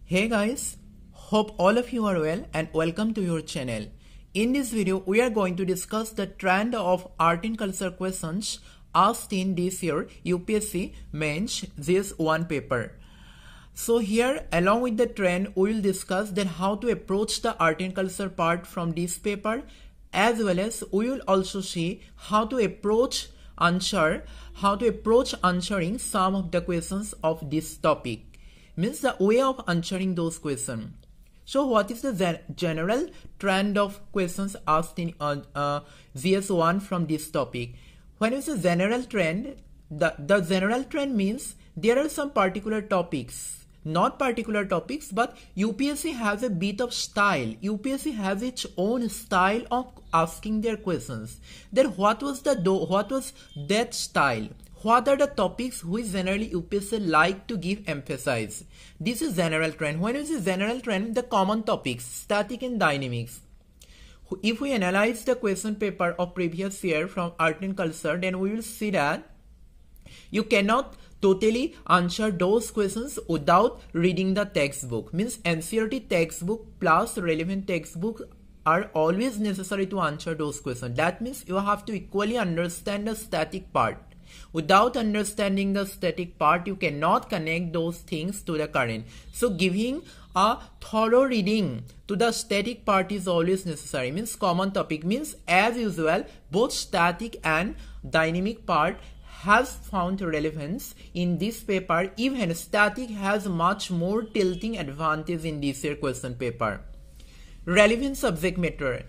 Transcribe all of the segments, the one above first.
Hey guys, hope all of you are well and welcome to your channel. In this video, we are going to discuss the trend of art and culture questions asked in this year UPSC Mains GS1 paper. So here, along with the trend, we will discuss then how to approach the art and culture part from this paper, as well as we will also see how to approach answering some of the questions of this topic. Means the way of answering those questions. So what is the general trend of questions asked in GS1 from this topic? When you say general trend, the general trend means there are some particular topics, not particular topics, but UPSC has a bit of style. UPSC has its own style of asking their questions. Then what was that style? What are the topics which generally UPSC like to give emphasis? This is general trend. When you say general trend, the common topics, static and dynamics. If we analyze the question paper of previous year from art and culture, then we will see that you cannot totally answer those questions without reading the textbook. Means NCERT textbook plus relevant textbook are always necessary to answer those questions. That means you have to equally understand the static part. Without understanding the static part, you cannot connect those things to the current. So giving a thorough reading to the static part is always necessary. Means common topic means, as usual, both static and dynamic part has found relevance in this paper. Even static has much more tilting advantage in this year question paper. Relevant subject matter.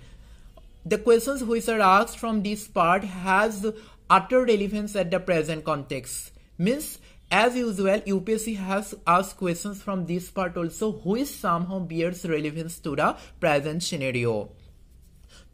The questions which are asked from this part has utter relevance at the present context. Means, as usual, UPSC has asked questions from this part also which somehow bears relevance to the present scenario.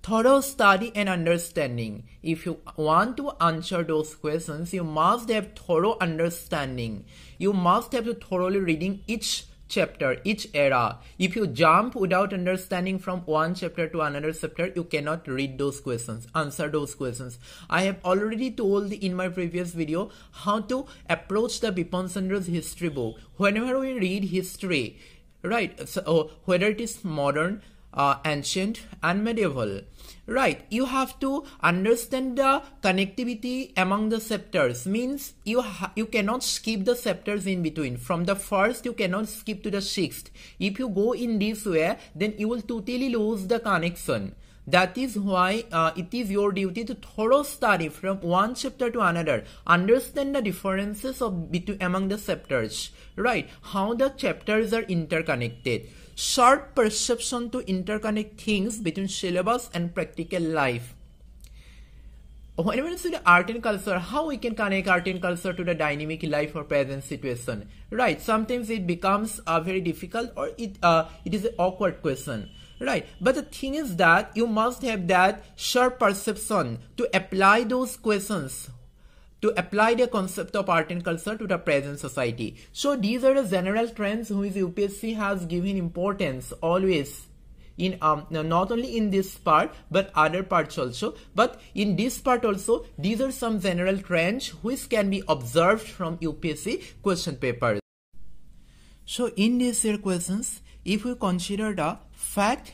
Thorough study and understanding. If you want to answer those questions, you must have thorough understanding. You must have to thoroughly reading each chapter, each era. If you jump without understanding from one chapter to another chapter, you cannot read those questions, answer those questions. I have already told in my previous video how to approach the Bipan Chandra's history book. Whenever we read history, right, so whether it is modern, ancient and medieval, right, you have to understand the connectivity among the chapters. Means you cannot skip the chapters in between. From the first you cannot skip to the sixth. If you go in this way, then you will totally lose the connection. That is why it is your duty to thorough study from one chapter to another. Understand the differences among the chapters, right? How the chapters are interconnected. Sharp perception to interconnect things between syllabus and practical life. Whenever you see the art and culture, how we can connect art and culture to the dynamic life or present situation, right? Sometimes it becomes very difficult, or it is an awkward question, right? But the thing is that you must have that sharp perception to apply those questions, to apply the concept of art and culture to the present society. So these are the general trends which UPSC has given importance always in not only in this part but other parts also. But in this part also, these are some general trends which can be observed from UPSC question papers. So in these year questions, if we consider the fact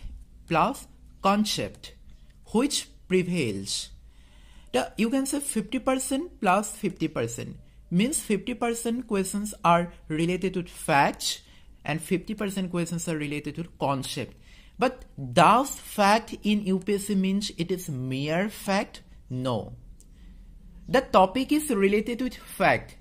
plus concept, which prevails? You can say 50% plus 50%. Means 50% questions are related to facts and 50% questions are related to concept. But does fact in UPSC means it is mere fact? No. The topic is related with fact.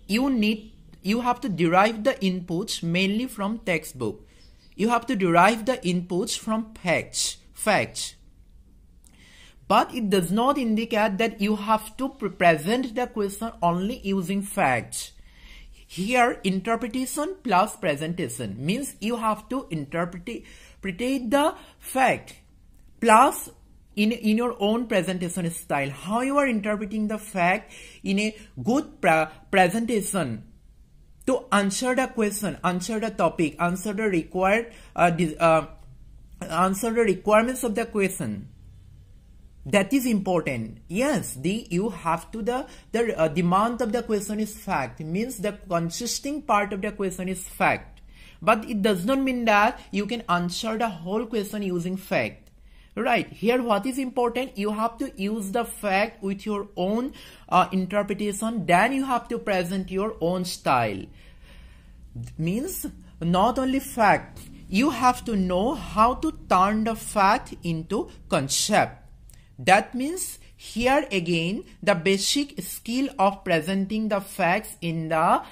You have to derive the inputs mainly from textbook. You have to derive the inputs from facts. But it does not indicate that you have to present the question only using facts. Here, interpretation plus presentation means you have to interpret the fact plus in your own presentation style. How you are interpreting the fact in a good presentation to answer the question, answer the topic, answer the requirements of the question. That is important. Yes, you have to the demand of the question is fact, means the consisting part of the question is fact. but it does not mean that you can answer the whole question using fact. Right, here what is important, you have to use the fact with your own interpretation, then you have to present your own style. Means not only fact, you have to know how to turn the fact into concept. That means here again the basic skill of presenting the facts in the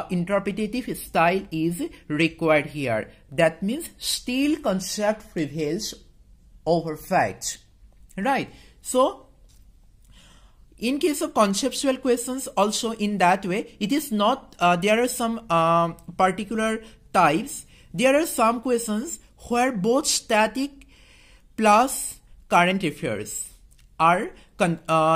interpretative style is required here. That means still concept prevails over facts. Right, so in case of conceptual questions also in that way, it is not there are some particular types. There are some questions where both static plus current affairs are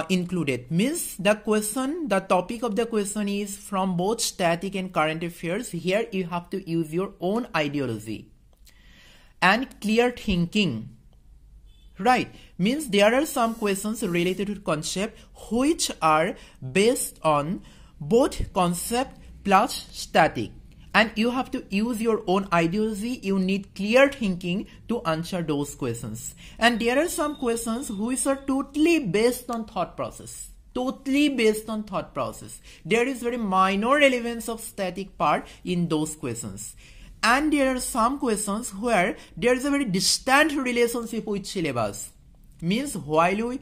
included. Means the question, the topic of the question is from both static and current affairs. Here you have to use your own ideology and clear thinking. Right, means there are some questions related to concept which are based on both concept plus static, and you have to use your own ideology. You need clear thinking to answer those questions. And there are some questions which are totally based on thought process. Totally based on thought process. There is very minor relevance of static part in those questions. And there are some questions where there is a very distant relationship with syllabus. Means while we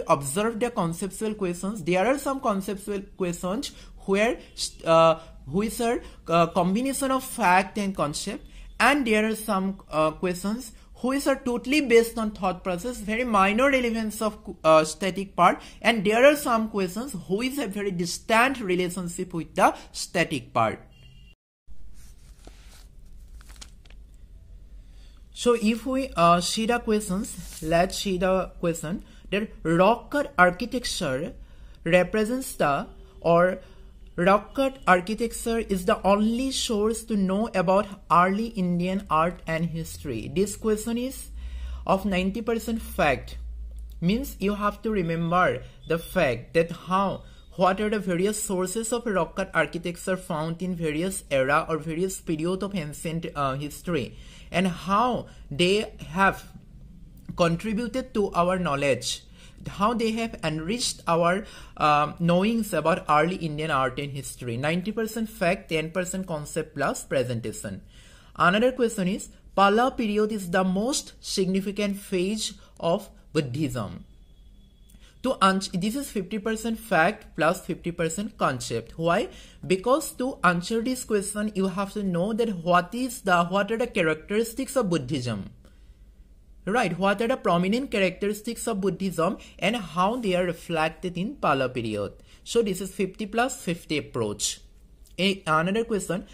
observe the conceptual questions, there are some conceptual questions where which are combination of fact and concept, and there are some questions which are totally based on thought process, very minor relevance of static part, and there are some questions which have very distant relationship with the static part. So if we see the questions, let's see the question that rock cut architecture represents the, or rock cut architecture is the only source to know about early Indian art and history. This question is of 90% fact. Means you have to remember the fact that what are the various sources of rock cut architecture found in various era or various period of ancient history, and how they have contributed to our knowledge, how they have enriched our knowings about early Indian art and history. 90% fact, 10% concept plus presentation. Another question is, Pallava period is the most significant phase of Buddhism. This is 50% fact plus 50% concept. Why? Because to answer this question, you have to know that what are the characteristics of Buddhism. Right, what are the prominent characteristics of Buddhism and how they are reflected in Pallava period. So this is 50 plus 50 approach. Another question,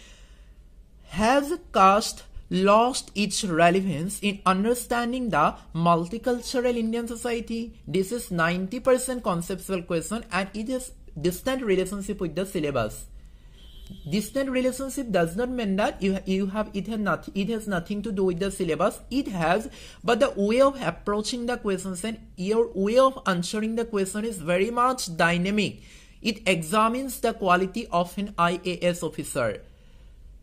has caste lost its relevance in understanding the multicultural Indian society? This is 90% conceptual question, and it has distant relationship with the syllabus. Distant relationship does not mean that it has nothing to do with the syllabus. It has, but the way of approaching the questions and your way of answering the question is very much dynamic. It examines the quality of an IAS officer.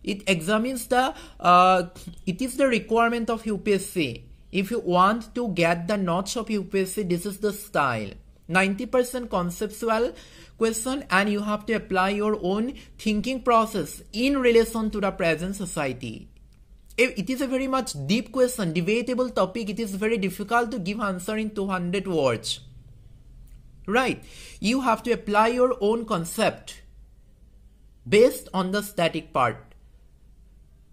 It examines it is the requirement of UPSC. If you want to get the notch of UPSC, this is the style. 90% conceptual question, and you have to apply your own thinking process in relation to the present society. It is a very much deep question, debatable topic. It is very difficult to give answer in 200 words. Right? You have to apply your own concept based on the static part.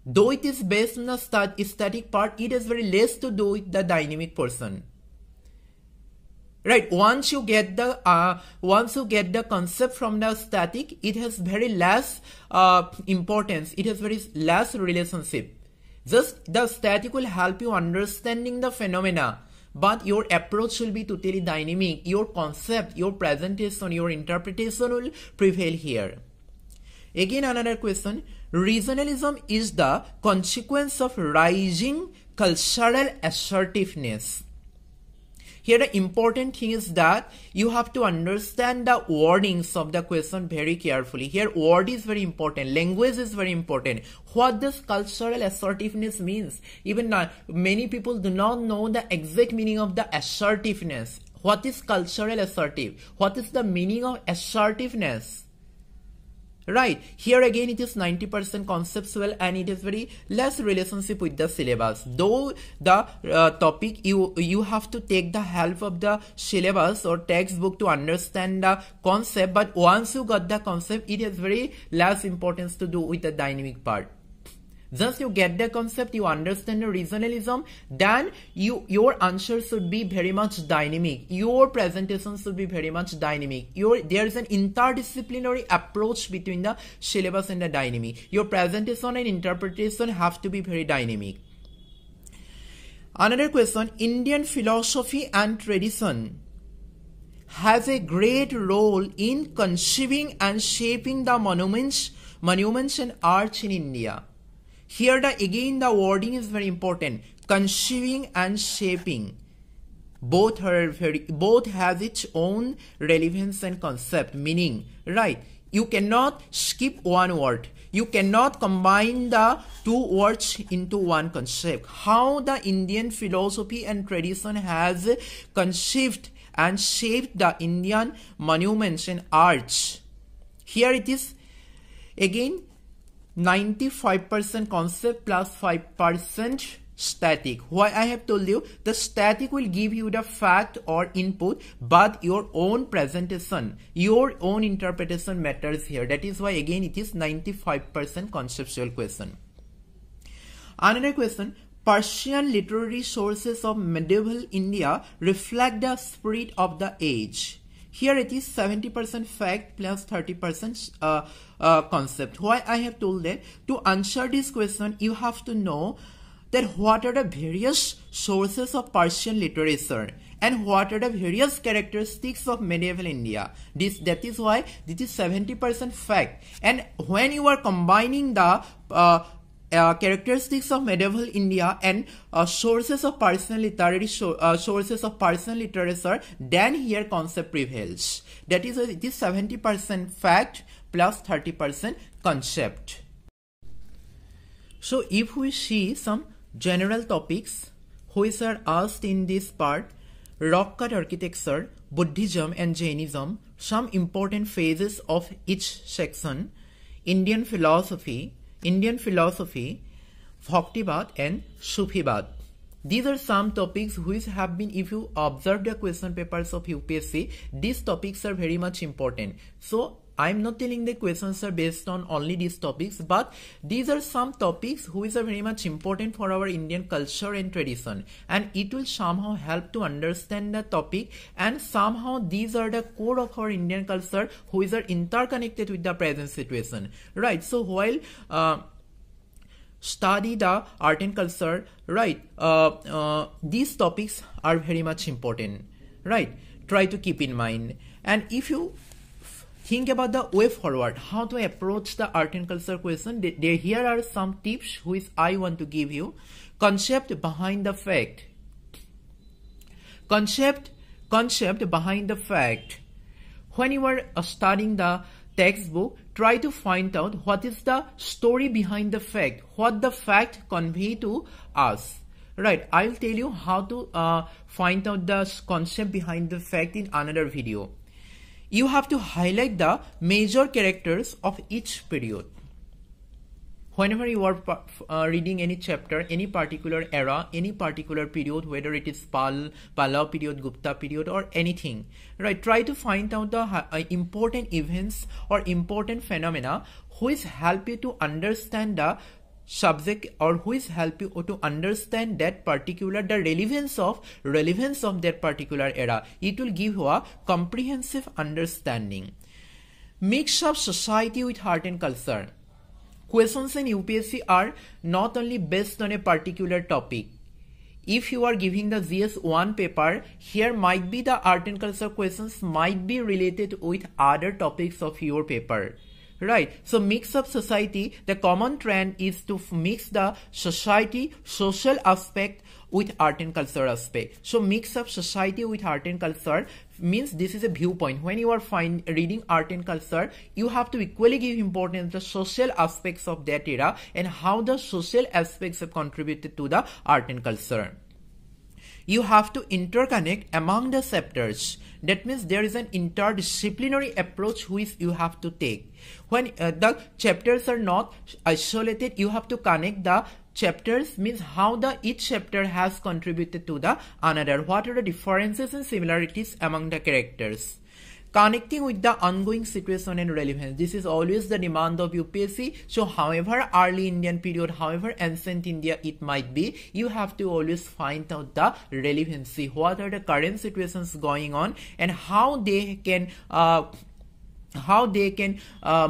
Though it is based on the static part, it has very less to do with the dynamic portion. Right, once you get the concept from the static, it has very less importance. It has very less relationship. Just the static will help you understanding the phenomena, but your approach will be totally dynamic. Your concept, your presentation, your interpretation will prevail here. Again, another question. Regionalism is the consequence of rising cultural assertiveness. Here the important thing is that you have to understand the wordings of the question very carefully. Here word is very important, language is very important. What does cultural assertiveness means? Even now, many people do not know the exact meaning of the assertiveness. What is cultural assertive? What is the meaning of assertiveness? Right, here again it is 90% conceptual and it is very less relationship with the syllabus. Though the topic you have to take the help of the syllabus or textbook to understand the concept, but once you got the concept, it has very less importance to do with the dynamic part. Just you get the concept, you understand the regionalism, then your answer should be very much dynamic. Your presentation should be very much dynamic. There is an interdisciplinary approach between the syllabus and the dynamic. Your presentation and interpretation have to be very dynamic. Another question, Indian philosophy and tradition has a great role in conceiving and shaping the monuments and arts in India. Here again the wording is very important. Conceiving and shaping. Both has its own relevance and concept, meaning, right? You cannot skip one word. You cannot combine the two words into one concept. How the Indian philosophy and tradition has conceived and shaped the Indian monuments and arts. Here it is again 95% concept plus 5% static. Why I have told you the static will give you the fact or input, but your own presentation, your own interpretation matters here. That is why again it is 95% conceptual question. Another question, Persian literary sources of medieval India reflect the spirit of the age. Here it is 70% fact plus 30% concept. Why I have told that to answer this question, you have to know that what are the various sources of Persian literature and what are the various characteristics of medieval India. That is why this is 70% fact. And when you are combining the characteristics of medieval India and sources of Persian literature, then here concept prevails. That is, it is 70% fact plus 30% concept. So if we see some general topics which are asked in this part, rock cut architecture, Buddhism and Jainism, some important phases of each section, Indian philosophy, Bhaktivad and Sufibad. These are some topics which have been, if you observe the question papers of UPSC, these topics are very much important. So I'm not telling the questions are based on only these topics, but these are some topics which are very much important for our Indian culture and tradition, and it will somehow help to understand the topic, and somehow these are the core of our Indian culture which are interconnected with the present situation, right? So while study the art and culture, right, these topics are very much important, right? Try to keep in mind. And if you think about the way forward, how to approach the art and culture question, here are some tips which I want to give you. Concept behind the fact. Concept behind the fact. When you are studying the textbook, try to find out what is the story behind the fact, what the fact convey to us. Right, I'll tell you how to find out the concept behind the fact in another video. You have to highlight the major characters of each period. Whenever you are reading any chapter, any particular era, any particular period, whether it is Pallava period, Gupta period or anything, right, try to find out the important events or important phenomena which help you to understand the subject, or which help you to understand that particular, the relevance of that particular era. It will give you a comprehensive understanding. Mix up society with art and culture. Questions in UPSC are not only based on a particular topic. If you are giving the GS1 paper, here might be the art and culture questions might be related with other topics of your paper. right? So mix up society, the common trend is to mix the society, social aspect with art and culture aspect. So mix up society with art and culture means this is a viewpoint. When you are reading art and culture, you have to equally give importance to the social aspects of that era and how the social aspects have contributed to the art and culture. You have to interconnect among the chapters. That means there is an interdisciplinary approach which you have to take. When the chapters are not isolated, you have to connect the chapters, means how each chapter has contributed to the another. What are the differences and similarities among the characters? Connecting with the ongoing situation and relevance. This is always the demand of UPSC. So however early Indian period, however ancient India it might be, you have to always find out the relevancy. What are the current situations going on and how they can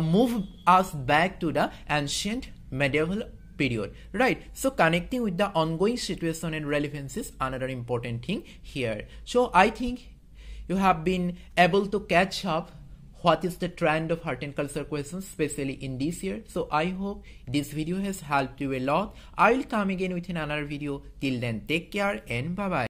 move us back to the ancient medieval period, right? So connecting with the ongoing situation and relevance is another important thing here. So I think you have been able to catch up what is the trend of art and culture questions, especially in this year. So I hope this video has helped you a lot. I will come again with another video. Till then, take care and bye bye.